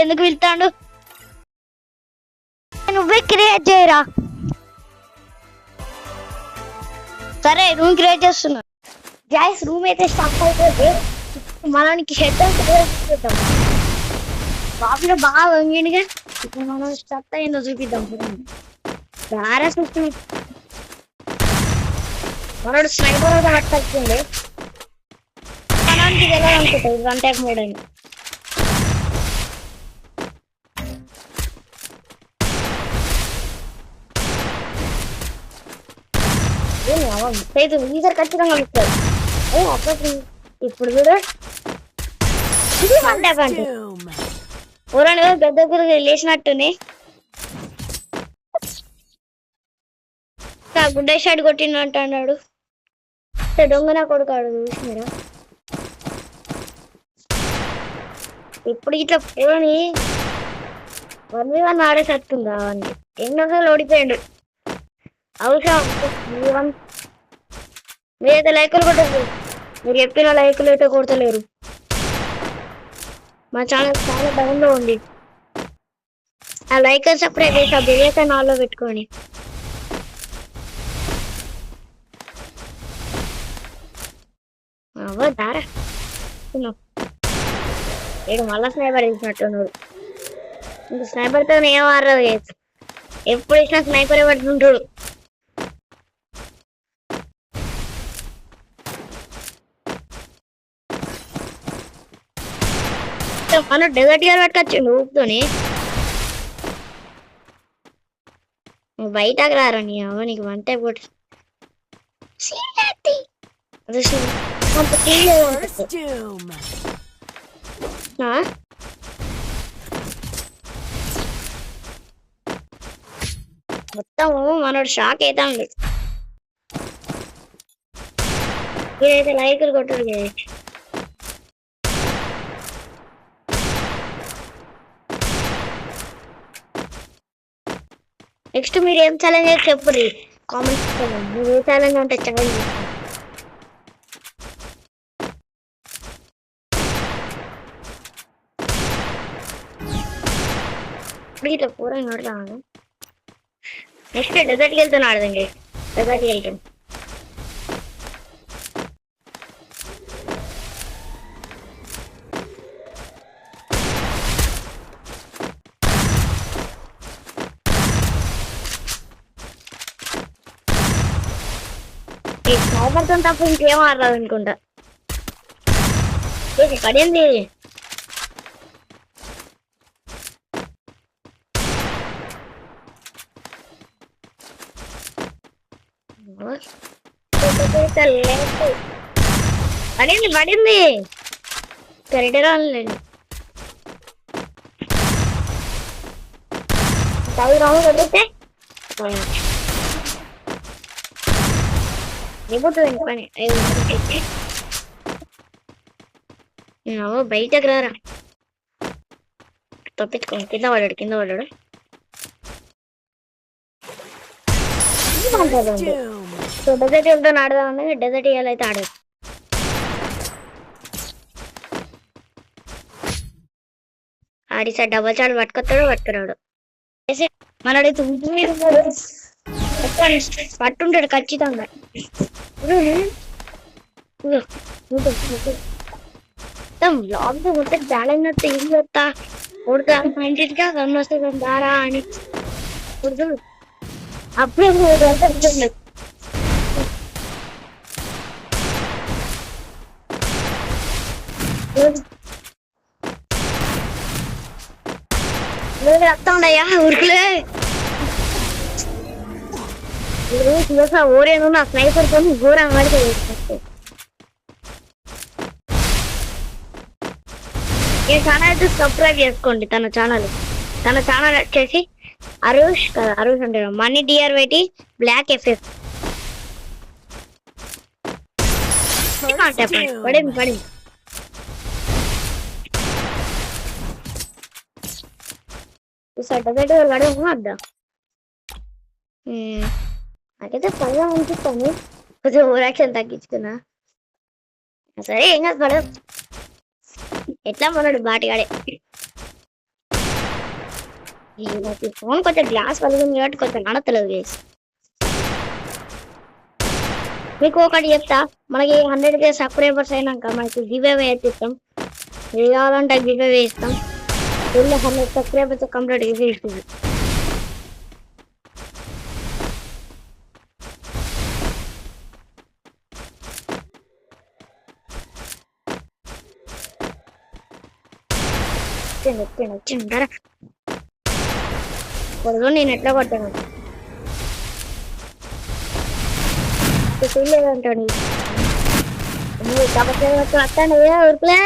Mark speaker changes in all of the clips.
Speaker 1: ఎందుకు వెళ్తాడు? నువ్వే క్రియేట్ చేయరా. సరే రూమ్ క్రియేట్ చేస్తున్నా. గ్యాస్ రూమ్ అయితే స్టక్ అయిపోతే మనకి హెడ్ చూపిద్దాం. బాబులో బాగా వంగిండిగా, ఇప్పుడు మనం స్టక్ అయిందో చూపిద్దాం. బాగా చూస్తుంది. మనోడు స్నైపర్ అయితే పట్టుకొచ్చింది. మనకి వెళ్ళాలనుకుంటుంది 1 టైప్ మోడ్ అని. ఈసారి ఖచ్చితంగా కలుగుతారు. ఇప్పుడు కూడా ఇది 1 టైప్ అంటే ఊరండి పెద్ద గురికి లేచినట్టుంది. గుడ్డ షాట్ కొట్టినట్టు అన్నాడు. దొంగన కొడుకాడు చూసినారా. ఇప్పుడు ఇట్లా ఫోన్ 1v1 ఆడేసత్తుందా అని ఎన్నోసార్లు ఓడిపోయాడు. అవసరం మీరైతే లైకులు కొట్టరు. మీరు చెప్పిన లైకులు అయితే కొడతలేరు. మా ఛానల్ చాలా డౌన్లో ఉంది. ఆ లైక్ సబ్స్క్రైబ్ చేసి బెల్ నాలో పెట్టుకోండి. దారా ఏడు మళ్ళా స్నైపర్ వేసినట్టున్నాడు. ఇంక స్నైపర్తో ఏం ఆడరాదు. ఎప్పుడు వేసినా స్నైపర్ పడుతుంటాడు. మన డెజర్ట్ గారు పట్టుకొచ్చిండు ఊపుతోని. బయటకు రారా నీ అవ్వ, నీకు 1 టైప్ కొట్టి మొత్తం మనోడు షాక్ అవుతాడు. మీరైతే లైకులు కొట్టరు కదా. నెక్స్ట్ మీరు ఏం ఛాలెంజ్ చెప్పండి కామెంట్స్. మీరు ఏ ఛాలెంజ్ అంటే ఛాలెంజ్ చేస్తాను. ఇప్పుడు ఇట్లా పూర ఆడతాను. నెక్స్ట్ డెజర్ట్కి వెళ్తాను ఆడదండి. డెజర్ట్కి వెళ్తాను. ఈ స్నైపర్తో తప్ప ఇంకేం ఆడరాదు అనుకుంటా. పడింది. పడింది పడింది కరెక్ట్ రాలేండి. రావు కడిగితే అయిపోతుంది పని. బయటకు రారా. తప్పించుకో. కింద పడ్డాడు. సో డెజర్ట్ వెళ్తా ఆడదామని డెజర్ట్ ఇయ్యాలైతే ఆడదు. ఆడిసారి డబల్ చాలు పట్టుకురాడు. మనడైతే పట్టుంటాడు ఖచ్చితంగా. మొత్తం మొత్తం ఛాలెంజ్ ఏం చేస్తా కొడుతా ఇంటిగా కన్ను వస్తే దారా అని కొడుతు. అప్పుడే వస్తా ఉండయా ఊరికిలే. ఓరేను నా స్నైపర్ తో ఘోరం పడితే ఈ ఛానల్ అయితే సబ్స్క్రైబ్ చేసుకోండి. తన ఛానల్ వచ్చేసి అరుష్ కదా, అరుష్ అంటే మనీ DRYT బ్లాక్ FF. పడింది. అద్దా నాకైతే పడగా అనిపిస్తాను. కొంచెం ఓవరాక్షన్ తగ్గించుకున్నా. సరే ఏం కాదు పడదు. ఎట్లా మనడు బాటిగాడే. నాకు ఫోన్ కొంచెం గ్లాస్ పలుగుంది కాబట్టి కొంచెం నడతలేదు గైస్. మీకు ఒకటి చెప్తా, మనకి 100K సబ్స్క్రైబర్స్ అయినాక మనకి గివ్ అవే అయితే ఇస్తాం. ఏది కావాలంటే గివ్ అవే ఇస్తాం. 100 సబ్స్క్రైబర్స్ కంప్లీట్ గివ్ ఇస్తుంది. వచ్చింటారా పొద్దు నేను ఎట్లా కొట్టాను లేదంటాడు కాబట్టి వస్తాను ఉరుకులే.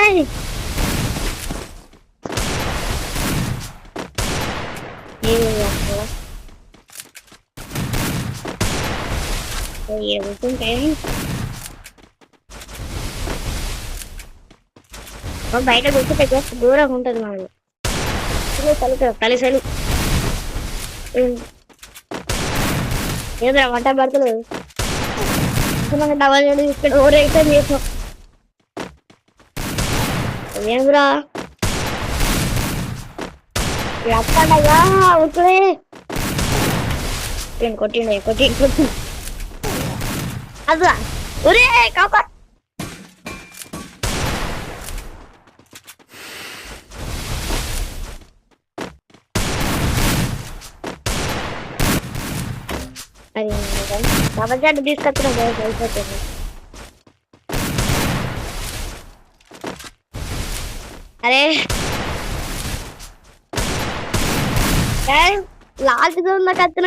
Speaker 1: బయట కూర్చుంటే దూరంగా ఉంటది మాకు కలిసలు ఏదో వంట పడతలేదు. డబల్ ఇక్కడ ఓరైతే చేసాం ఏమిరా అక్కడగా ఉట్లే కొట్టిండు కొట్టి అదా ఒరే కాక అది డబల్ తీసుకొచ్చిన అయిపోతుంది. అరే లాస్ట్ నాకు వచ్చిన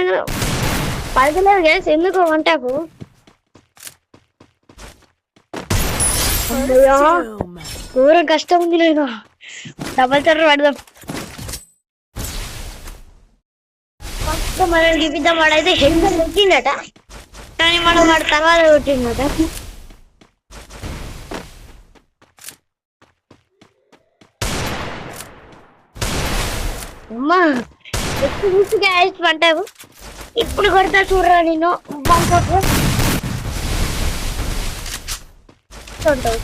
Speaker 1: పడతలేదు గ్యాస్ ఎందుకు వంటకు దూరం కష్టం ఉంది. నేను డబల్ చర్ర పడదాం మనం చూపిద్దాం. వాడైతే హెల్మెట్ కొట్టిండట కానీ మనం వాడు తర్వాత కొట్టిండట. అమ్మా ఎక్కువ అంటావు ఇప్పుడు కొడతా చూడరా నేను ఉంటావు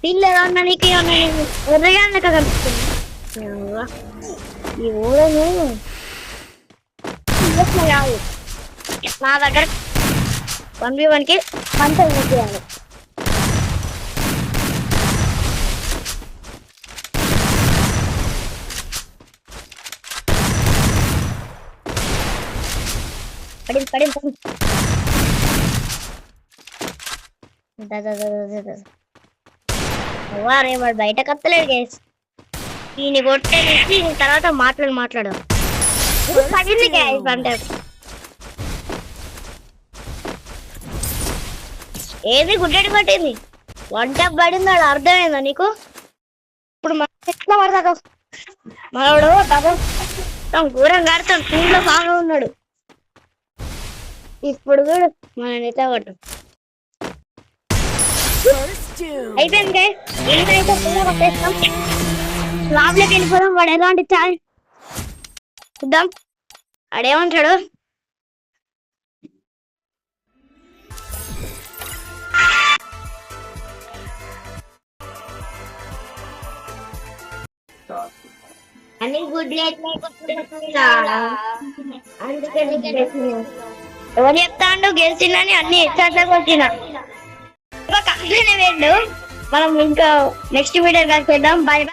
Speaker 1: పిల్లలు అన్నా నీకు ఎర్రగా కనిపిస్తుంది. ఈ ఊరను కాదు నా దగ్గర 1v1కి అంత చేయాలి. వాడు బయట కత్తలేడు గేస్ ఈయన కొట్టేసి తర్వాత మాట్లాడదాం. పడింది గ్యాస్ అంటే ఏది గుడ్డెడి కొట్టింది వంట పడింది. వాడు అర్థమైందా నీకు? ఇప్పుడు ఎట్లా పడతా మనోడు ఘూరం కడతాం టీంలో బాగా ఉన్నాడు. ఇప్పుడు కూడా మనం ఎట్లా కొట్టాం అయిపోయింది. లాబ్లోకి వెళ్ళిపోదాం. వాడు ఎలాంటి ఛాన్స్ చూద్దాం. ఆడేమంటాడు? అన్ని గుడ్లు ఎవరు చెప్తాండు గెలిచిందని అన్ని ఎట్లా వచ్చిన కంప్లీట్ వేయండు. మనం ఇంకా నెక్స్ట్ వీడియో కలిసి పెడదాం. బాయ్.